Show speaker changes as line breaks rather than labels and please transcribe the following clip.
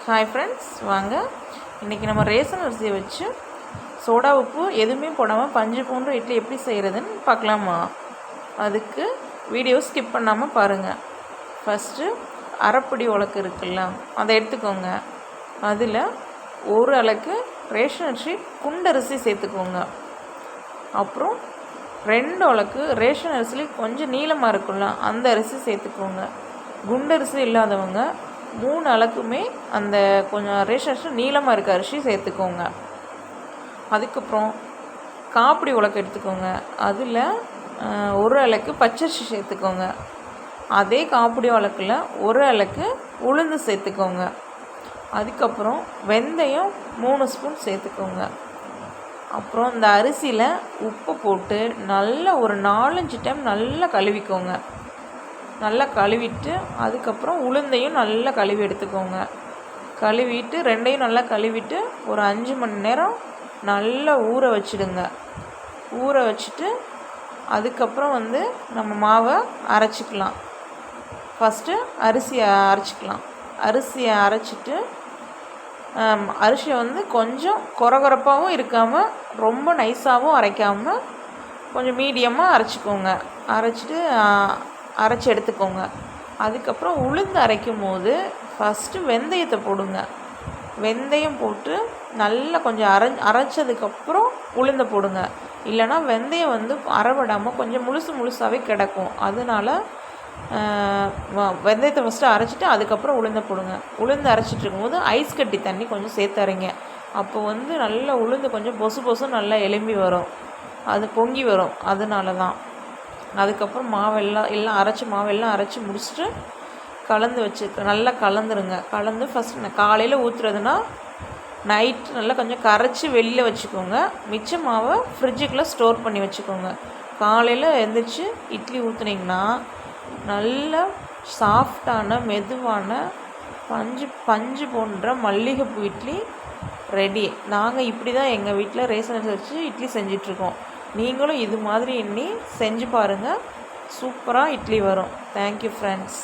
Hi friends, வாங்க இன்றைக்கி நம்ம ரேஷன் அரிசியை வச்சு சோடா உப்பு எதுவுமே போடாமல் பஞ்சு போன்ற இட்லி எப்படி செய்கிறதுன்னு பார்க்கலாமா. அதுக்கு வீடியோ ஸ்கிப் பண்ணாமல் பாருங்கள். ஃபஸ்ட்டு அரைப்படி உலக்கு இருக்குல்ல, அதை எடுத்துக்கோங்க. அதில் ஒரு அளவுக்கு ரேஷன் அரிசி குண்டரிசி சேர்த்துக்கோங்க. அப்புறம் 2 உலக்கு ரேஷன் அரிசியில் கொஞ்சம் நீளமாக இருக்குல்ல, அந்த அரிசி சேர்த்துக்கோங்க. குண்டரிசி இல்லாதவங்க 3 அளக்குமே அந்த கொஞ்சம் ரேஷன் அரிசி நீளமாக இருக்க அரிசி சேர்த்துக்கோங்க. அதுக்கப்புறம் காப்பிடி உலக்கு எடுத்துக்கோங்க. அதில் 1 அளக்கு பச்சரிசி சேர்த்துக்கோங்க. அதே காப்பிடி உலக்கில் 1 அளக்கு உளுந்து சேர்த்துக்கோங்க. அதுக்கப்புறம் வெந்தயம் 3 ஸ்பூன் சேர்த்துக்கோங்க. அப்புறம் இந்த அரிசியில் உப்பு போட்டு நல்லா ஒரு 4-5 டைம் நல்லா கழுவிக்கோங்க. நல்லா கழுவிட்டு அதுக்கப்புறம் உளுந்தையும் நல்லா கழுவி எடுத்துக்கோங்க. கழுவிட்டு 2ஐயும் நல்லா கழுவிட்டு ஒரு 5 மணி நேரம் நல்லா ஊற வச்சுடுங்க. ஊற வச்சுட்டு அதுக்கப்புறம் நம்ம மாவை அரைச்சிக்கலாம். ஃபஸ்ட்டு அரிசியை அரைச்சிக்கலாம். அரிசியை அரைச்சிட்டு அரிசியை கொஞ்சம் கொரகொரப்பாகவும் இருக்காமல் ரொம்ப நைஸாகவும் அரைக்காமல் கொஞ்சம் மீடியமாக அரைச்சிக்கோங்க. அரைச்சி எடுத்துக்கோங்க. அதுக்கப்புறம் உளுந்து அரைக்கும் போது ஃபஸ்ட்டு வெந்தயத்தை போடுங்க. வெந்தயம் போட்டு நல்லா கொஞ்சம் அரைச்சதுக்கப்புறம் உளுந்தை போடுங்க. இல்லைனா வெந்தயம் அரைவிடாமல் கொஞ்சம் முழுசாகவே கிடக்கும். அதனால் வெந்தயத்தை ஃபஸ்ட்டு அரைச்சிட்டு அதுக்கப்புறம் உளுந்தை போடுங்க. உளுந்து அரைச்சிட்டு இருக்கும்போது ஐஸ் கட்டி தண்ணி கொஞ்சம் சேர்த்து அரைங்க. அப்போ நல்லா உளுந்து கொஞ்சம் பொசுன்னு நல்லா எலும்பி வரும், அது பொங்கி வரும். அதனால தான். அதுக்கப்புறம் எல்லாம் அரைச்சி முடிச்சுட்டு நல்லா கலந்துருங்க. கலந்து ஃபஸ்ட்டு காலையில் ஊற்றுறதுன்னா நைட்டு நல்லா கொஞ்சம் கரைச்சி வெளியில் வச்சுக்கோங்க. மிச்ச மாவை ஃப்ரிட்ஜுக்குள்ளே ஸ்டோர் பண்ணி வச்சுக்கோங்க. காலையில் எழுந்திரிச்சி இட்லி ஊற்றுனீங்கன்னா நல்லா சாஃப்டான மெதுவான பஞ்சு போன்ற மல்லிகைப்பூ இட்லி ரெடி. நாங்கள் இப்படி தான் எங்கள் வீட்டில் ரேஷன் அரிசி வச்சு இட்லி செஞ்சிட்ருக்கோம். நீங்களும் இது மாதிரி செஞ்சு பாருங்கள். சூப்பராக இட்லி வரும். Thank you friends.